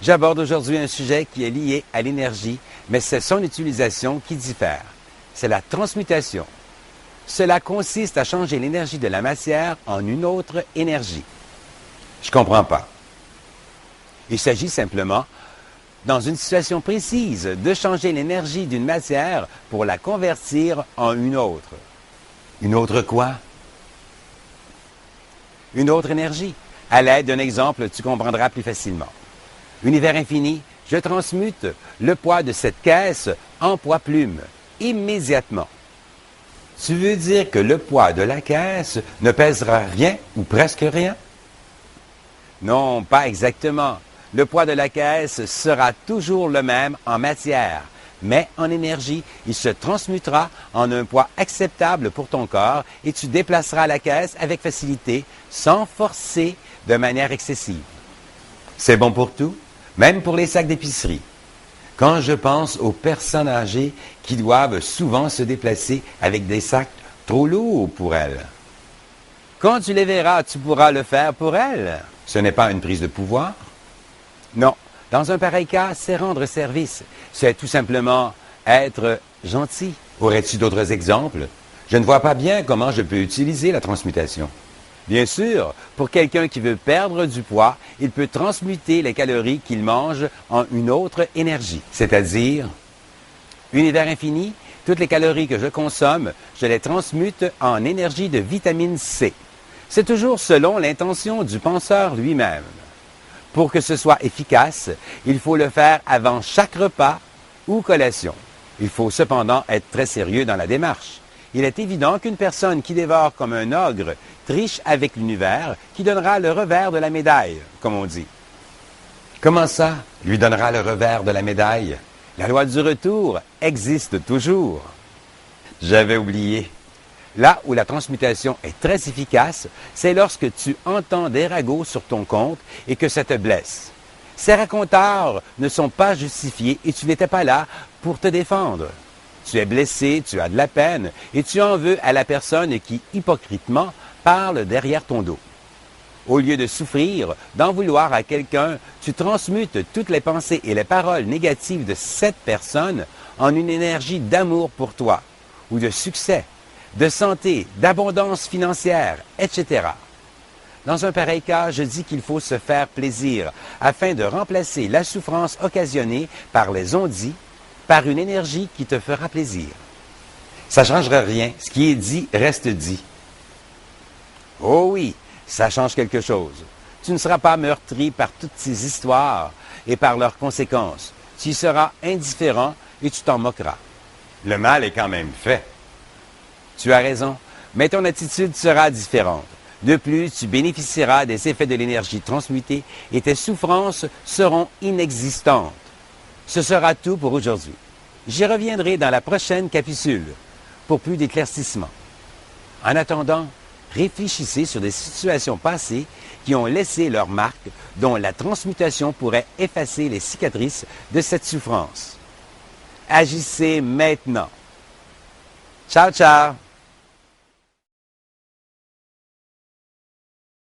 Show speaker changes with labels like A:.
A: J'aborde aujourd'hui un sujet qui est lié à l'énergie, mais c'est son utilisation qui diffère. C'est la transmutation. Cela consiste à changer l'énergie de la matière en une autre énergie. Je comprends pas. Il s'agit simplement, dans une situation précise, de changer l'énergie d'une matière pour la convertir en une autre. Une autre quoi? Une autre énergie. À l'aide d'un exemple, tu comprendras plus facilement. Univers infini, je transmute le poids de cette caisse en poids plume, immédiatement. Tu veux dire que le poids de la caisse ne pèsera rien ou presque rien? Non, pas exactement. Le poids de la caisse sera toujours le même en matière, mais en énergie, il se transmutera en un poids acceptable pour ton corps et tu déplaceras la caisse avec facilité, sans forcer de manière excessive. C'est bon pour tout, même pour les sacs d'épicerie. Quand je pense aux personnes âgées qui doivent souvent se déplacer avec des sacs trop lourds pour elles. Quand tu les verras, tu pourras le faire pour elles. Ce n'est pas une prise de pouvoir? Non. Dans un pareil cas, c'est rendre service. C'est tout simplement être gentil. Aurais-tu d'autres exemples? Je ne vois pas bien comment je peux utiliser la transmutation. Bien sûr, pour quelqu'un qui veut perdre du poids, il peut transmuter les calories qu'il mange en une autre énergie. C'est-à-dire, univers infini, toutes les calories que je consomme, je les transmute en énergie de vitamine C. C'est toujours selon l'intention du penseur lui-même. Pour que ce soit efficace, il faut le faire avant chaque repas ou collation. Il faut cependant être très sérieux dans la démarche. Il est évident qu'une personne qui dévore comme un ogre triche avec l'univers qui donnera le revers de la médaille, comme on dit. Comment ça, lui donnera le revers de la médaille? La loi du retour existe toujours. J'avais oublié. Là où la transmutation est très efficace, c'est lorsque tu entends des ragots sur ton compte et que ça te blesse. Ces raconteurs ne sont pas justifiés et tu n'étais pas là pour te défendre. Tu es blessé, tu as de la peine et tu en veux à la personne qui, hypocritement, parle derrière ton dos. Au lieu de souffrir, d'en vouloir à quelqu'un, tu transmutes toutes les pensées et les paroles négatives de cette personne en une énergie d'amour pour toi, ou de succès, de santé, d'abondance financière, etc. Dans un pareil cas, je dis qu'il faut se faire plaisir afin de remplacer la souffrance occasionnée par les on-dit par une énergie qui te fera plaisir. Ça ne changera rien. Ce qui est dit reste dit. Oh oui, ça change quelque chose. Tu ne seras pas meurtri par toutes ces histoires et par leurs conséquences. Tu y seras indifférent et tu t'en moqueras. Le mal est quand même fait. Tu as raison, mais ton attitude sera différente. De plus, tu bénéficieras des effets de l'énergie transmutée et tes souffrances seront inexistantes. Ce sera tout pour aujourd'hui. J'y reviendrai dans la prochaine capsule pour plus d'éclaircissements. En attendant, réfléchissez sur des situations passées qui ont laissé leur marque, dont la transmutation pourrait effacer les cicatrices de cette souffrance. Agissez maintenant. Ciao, ciao!